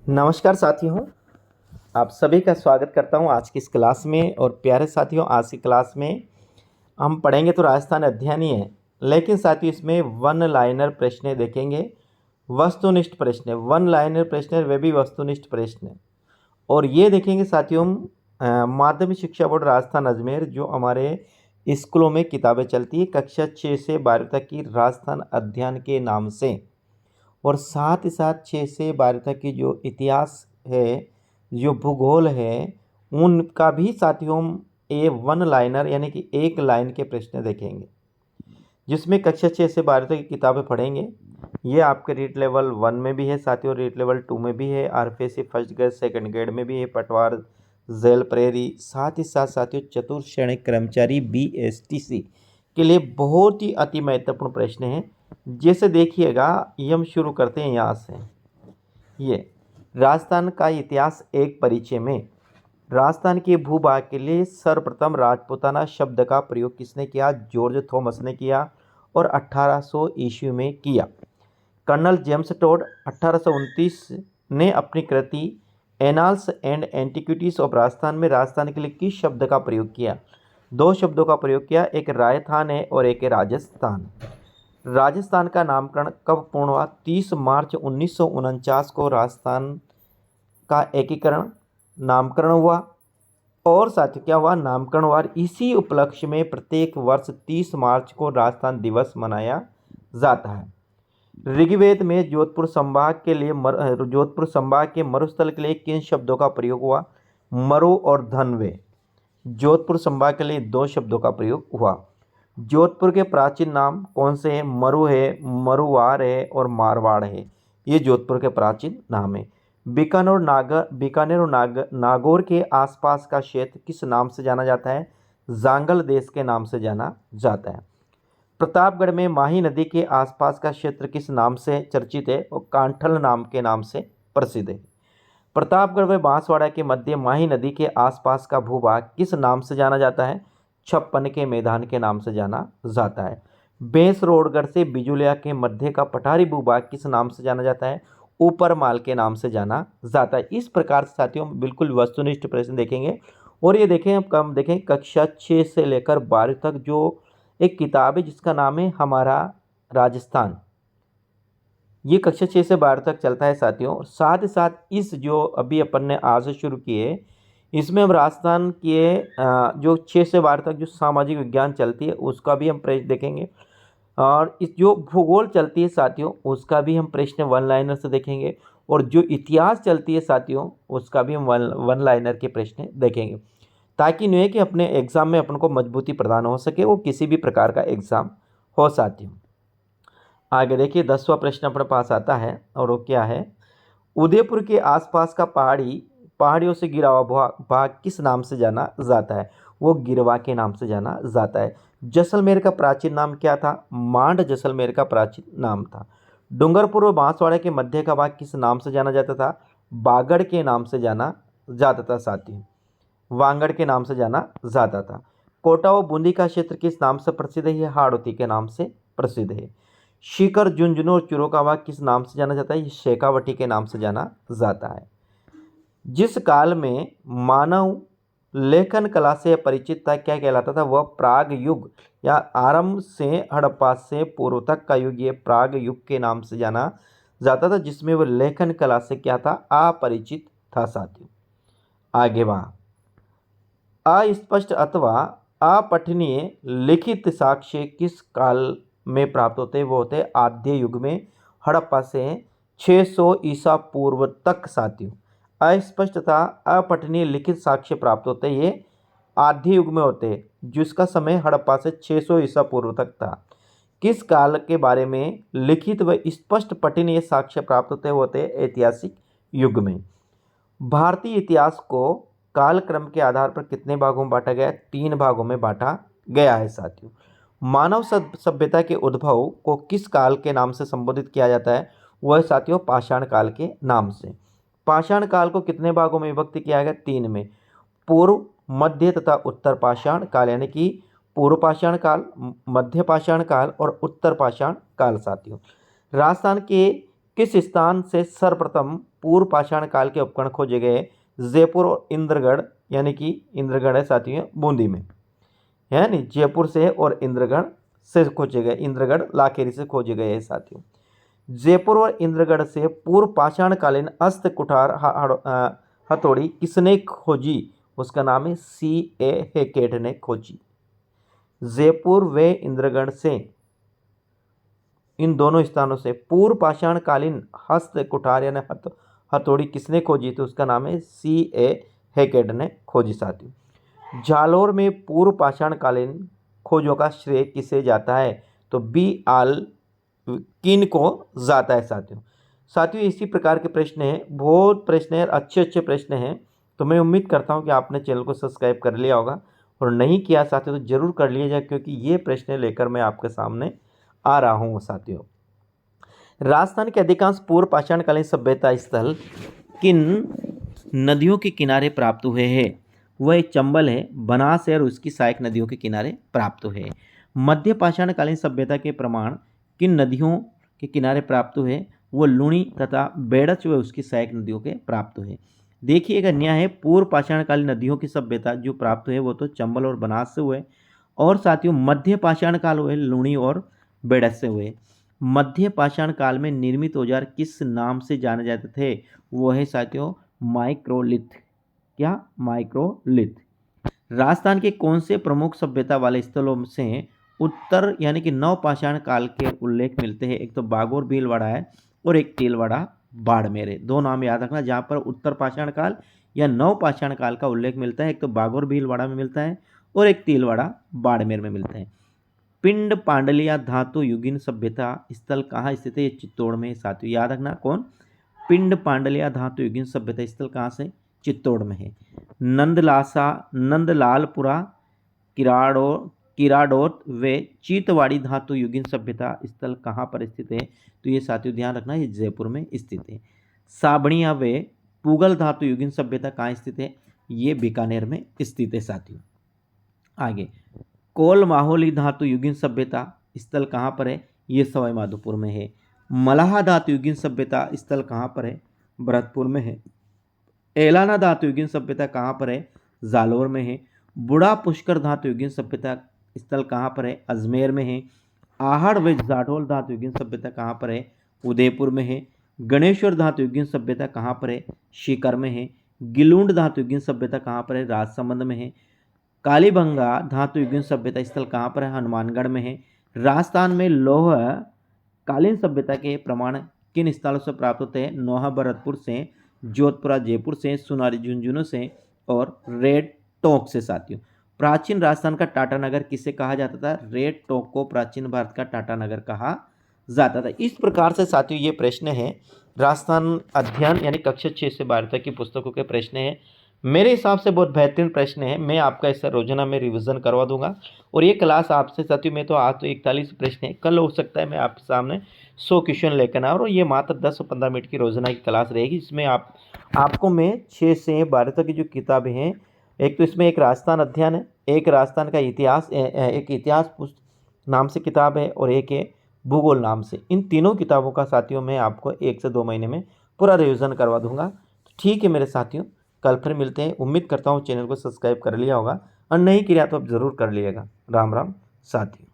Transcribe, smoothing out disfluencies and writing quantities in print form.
नमस्कार साथियों, आप सभी का स्वागत करता हूं आज की इस क्लास में। और प्यारे साथियों, आज की क्लास में हम पढ़ेंगे तो राजस्थान अध्ययन ही है, लेकिन साथियों इसमें वन लाइनर प्रश्न देखेंगे। वस्तुनिष्ठ प्रश्न, वन लाइनर प्रश्न वे भी वस्तुनिष्ठ प्रश्न। और ये देखेंगे साथियों, माध्यमिक शिक्षा बोर्ड राजस्थान अजमेर जो हमारे स्कूलों में किताबें चलती है कक्षा 6 से 12 तक की राजस्थान अध्ययन के नाम से। और साथ ही साथ 6 से 12 तक की जो इतिहास है, जो भूगोल है, उनका भी साथियों हम ये वन लाइनर यानी कि एक लाइन के प्रश्न देखेंगे, जिसमें कक्षा 6 से 12 तक की किताबें पढ़ेंगे। ये आपके रीड लेवल 1 में भी है साथियों, रीड लेवल 2 में भी है, RPSC first grade second grade में भी है, पटवार जेल प्रेरी, साथ ही साथ साथियों चतुर्थ श्रेणी कर्मचारी बीएसटीसी के लिए बहुत ही अति महत्वपूर्ण प्रश्न है। जैसे देखिएगा, ये हम शुरू करते हैं यहाँ से। ये राजस्थान का इतिहास एक परिचय में। राजस्थान के भूभाग के लिए सर्वप्रथम राजपूताना शब्द का प्रयोग किसने किया? जॉर्ज थॉमस ने किया और 1800 ईस्वी में किया। कर्नल जेम्स टोड 1829 ने अपनी कृति Annals and Antiquities of Rajasthan में राजस्थान के लिए किस शब्द का प्रयोग किया? दो शब्दों का प्रयोग किया, एक राजस्थान है और एक है राजस्थान। राजस्थान का नामकरण कब पूर्ण हुआ? 30 मार्च 1949 को राजस्थान का एकीकरण नामकरण हुआ। और साथ ही क्या हुआ? नामकरण हुआ। इसी उपलक्ष्य में प्रत्येक वर्ष 30 मार्च को राजस्थान दिवस मनाया जाता है। ऋग्वेद में जोधपुर संभाग के लिए जोधपुर संभाग के मरुस्थल के लिए किन शब्दों का प्रयोग हुआ? मरु और धनवे। जोधपुर संभाग के लिए दो शब्दों का प्रयोग हुआ। जोधपुर के प्राचीन नाम कौन से हैं? मरु है, मरुवार है और मारवाड़ है। ये जोधपुर के प्राचीन नाम है। बीकानेर और नागौर के आसपास का क्षेत्र किस नाम से जाना जाता है? जांगल देश के नाम से जाना जाता है। प्रतापगढ़ में माही नदी के आसपास का क्षेत्र किस नाम से चर्चित है? और कांठल नाम के नाम से प्रसिद्ध है। प्रतापगढ़ व बांसवाड़ा के मध्य माही नदी के आसपास का भूभाग किस नाम से जाना जाता है? छप्पन के मैदान के नाम से जाना जाता है। बेसरोडगढ़ से बिजुलिया के मध्य का पठारी भूभाग किस नाम से जाना जाता है? ऊपर माल के नाम से जाना जाता है। इस प्रकार से साथियों बिल्कुल वस्तुनिष्ठ प्रश्न देखेंगे। और ये देखें, अब कम देखें, कक्षा 6 से लेकर 12 तक जो एक किताब है जिसका नाम है हमारा राजस्थान, ये कक्षा 6 से 12 तक चलता है साथियों। साथ ही साथ इस जो अभी अपन ने आज से शुरू किए, इसमें हम राजस्थान के जो 6 से 12 तक जो सामाजिक विज्ञान चलती है उसका भी हम प्रश्न देखेंगे। और इस जो भूगोल चलती है साथियों उसका भी हम प्रश्न वन लाइनर से देखेंगे। और जो इतिहास चलती है साथियों उसका भी हम वन लाइनर के प्रश्न देखेंगे, ताकि नहीं है कि अपने एग्ज़ाम में अपन को मजबूती प्रदान हो सके, वो किसी भी प्रकार का एग्ज़ाम हो साथियों। आगे देखिए 10वां प्रश्न अपने पास आता है और वो क्या है? उदयपुर के आसपास का पहाड़ियों से घिरा हुआ भाग किस नाम से जाना जाता है? वो गिरवा के नाम से जाना जाता है। जैसलमेर का प्राचीन नाम क्या था? मांड जैसलमेर का प्राचीन नाम था। डूंगरपुर और बांसवाड़ा के मध्य का भाग किस नाम से जाना जाता था? बागड़ के नाम से जाना जाता था साथी, वांगड़ के नाम से जाना जाता था। कोटा व बूंदी का क्षेत्र किस नाम से प्रसिद्ध है? हाड़ौती के नाम से प्रसिद्ध है। शिखर, झुंझुनू और चूरों का भाग किस नाम से जाना जाता है? शेखावटी के नाम से जाना जाता है। जिस काल में मानव लेखन कला से परिचित था क्या कहलाता था? वह प्राग युग या आरंभ से हड़प्पा से पूर्व तक का युग, ये प्राग युग के नाम से जाना जाता था, जिसमें वह लेखन कला से क्या था? अपरिचित था साथियों। आगे वहाँ अस्पष्ट अथवा अपठनीय लिखित साक्ष्य किस काल में प्राप्त होते हैं? वो होते हैं आद्य युग में, हड़प्पा से 600 ईसा पूर्व तक साथियों। अस्पष्ट तथा अपठनीय लिखित साक्ष्य प्राप्त होते हैं, ये आद्य युग में होते हैं, जिसका समय हड़प्पा से 600 ईसा पूर्व तक था। किस काल के बारे में लिखित व स्पष्ट पठनीय साक्ष्य प्राप्त होते हैं? वो होते हैं ऐतिहासिक युग में। भारतीय इतिहास को कालक्रम के आधार पर कितने भागों में बांटा गया है? 3 भागों में बांटा गया है साथियों। मानव सभ्यता के उद्भव को किस काल के नाम से संबोधित किया जाता है? वह साथियों पाषाण काल के नाम से। पाषाण काल को कितने भागों में विभक्त किया गया? 3 में। पूर्व, मध्य तथा उत्तर पाषाण काल, यानी कि पूर्व पाषाण काल, मध्य पाषाण काल और उत्तर पाषाण काल साथियों। राजस्थान के किस स्थान से सर्वप्रथम पूर्व पाषाण काल के उपकरण खोजे गए? जयपुर और इंद्रगढ़, यानी कि इंद्रगढ़ है साथियों बूंदी में, है नहीं, जयपुर से और इंद्रगढ़ से खोजे गए, इंद्रगढ़ लाखेरी से खोजे गए हैं साथियों। जयपुर और इंद्रगढ़ से पूर्व पाषाणकालीन हस्त कुठार हथौड़ी किसने खोजी? उसका नाम है C.A. हैकेट ने खोजी। जयपुर व इंद्रगढ़ से, इन दोनों स्थानों से पूर्व पाषाणकालीन हस्त कुठार यानी हथौड़ी किसने खोजी? तो उसका नाम है C.A. हैकेट ने खोजी साथियों। जालोर में पूर्व पाषाणकालीन खोजों का श्रेय किसे जाता है? तो B.R. किन को जाता है साथियों। साथियों इसी प्रकार के प्रश्न हैं, बहुत प्रश्न हैं, अच्छे अच्छे प्रश्न हैं। तो मैं उम्मीद करता हूं कि आपने चैनल को सब्सक्राइब कर लिया होगा, और नहीं किया साथियों तो जरूर कर लीजिएगा, क्योंकि ये प्रश्न लेकर मैं आपके सामने आ रहा हूं साथियों। राजस्थान के अधिकांश पूर्व पाषाणकालीन सभ्यता स्थल किन नदियों के किनारे प्राप्त हुए हैं? वह चंबल है, बनास है और उसकी सहायक नदियों के किनारे प्राप्त हुए। मध्य पाषाणकालीन सभ्यता के प्रमाण किन नदियों के किनारे प्राप्त हुए? वो लूणी तथा बेड़च व उसकी सहायक नदियों के प्राप्त हुए। देखिएगा न्याय है, पूर्व पाषाणकालीन नदियों की सभ्यता जो प्राप्त हुए वो तो चंबल और बनास से हुए, और साथियों मध्य पाषाण काल हुए लूणी और बेड़च से हुए। मध्य पाषाण काल में निर्मित औजार किस नाम से जाने जाते थे? वो है साथियों माइक्रोलिथ। क्या? माइक्रोलिथ। राजस्थान के कौन से प्रमुख सभ्यता वाले स्थलों से उत्तर यानी कि नवपाषाण काल के उल्लेख मिलते हैं? एक तो बागोर भीलवाड़ा है और एक तिलवाड़ा बाड़मेर है। दो नाम याद रखना जहाँ पर उत्तर पाषाण काल या नवपाषाण काल का उल्लेख मिलता है। एक तो बागोर भीलवाड़ा में मिलता है और एक तिलवाड़ा बाड़मेर में मिलता है। पिंड पांडलिया धातु युगीन सभ्यता स्थल कहाँ स्थित है? ये चित्तौड़ में। साथियों याद रखना कौन? पिंड पांडलिया धातु युगीन सभ्यता स्थल कहाँ से? चित्तौड़ में है। नंदलासा, नंदलालपुरा, किराडोत व चीतवाड़ी धातु युगीन सभ्यता स्थल कहाँ पर स्थित है? तो ये साथियों ध्यान रखना ये जयपुर में स्थित है। साबणिया व पुगल धातु युगीन सभ्यता कहाँ स्थित है? ये बीकानेर में स्थित है साथियों। आगे कोल माहौली धातु युगीन सभ्यता स्थल कहाँ पर है? ये सवाई माधोपुर में है। मलाहा धातु युगीन सभ्यता स्थल कहाँ पर है? भरतपुर में है। एलाना धातु युगीन सभ्यता कहाँ पर है? जालोर में है। बुढ़ा पुष्कर धातु युगीन सभ्यता स्थल कहाँ पर है? अजमेर में है। आहड़ व जाडोल धातु युगीन सभ्यता कहाँ पर है? उदयपुर में है। गणेश्वर धातु युगीन सभ्यता कहाँ पर है? सीकर में है। गिलूंड धातु युगीन सभ्यता कहाँ पर है? राजसमंद में है। कालीबंगा धातु युगीन सभ्यता स्थल कहाँ पर है? हनुमानगढ़ में है। राजस्थान में लौह कालीन सभ्यता के प्रमाण किन स्थलों से प्राप्त होते हैं? नौहा भरतपुर से, जोधपुरा जयपुर से, सुनारी झुंझुनू से और रेड टोंक से साथियों। प्राचीन राजस्थान का टाटानगर किसे कहा जाता था? रेड टोंक को प्राचीन भारत का टाटानगर कहा जाता था। इस प्रकार से साथियों ये प्रश्न है राजस्थान अध्ययन यानी कक्षा 6 से 12 तक की पुस्तकों के प्रश्न हैं। मेरे हिसाब से बहुत बेहतरीन प्रश्न है। मैं आपका इससे रोजाना में रिवीजन करवा दूंगा, और ये क्लास आपसे साथियों में तो आज तो 41 प्रश्न है, कल हो सकता है मैं आपके सामने 100 क्वेश्चन लेकर आऊँ, और ये मात्र 10 से 15 मिनट की रोजाना की क्लास रहेगी, जिसमें आपको मैं 6 से 12 तक की जो किताबें हैं, एक तो इसमें एक राजस्थान अध्ययन है, एक राजस्थान का इतिहास, एक इतिहास नाम से किताब है, और एक है भूगोल नाम से। इन तीनों किताबों का साथियों मैं आपको 1 से 2 महीने में पूरा रिवीजन करवा दूंगा। तो ठीक है मेरे साथियों, कल फिर मिलते हैं। उम्मीद करता हूँ चैनल को सब्सक्राइब कर लिया होगा, और नहीं किया तो आप ज़रूर कर लीजिएगा। राम राम साथियों।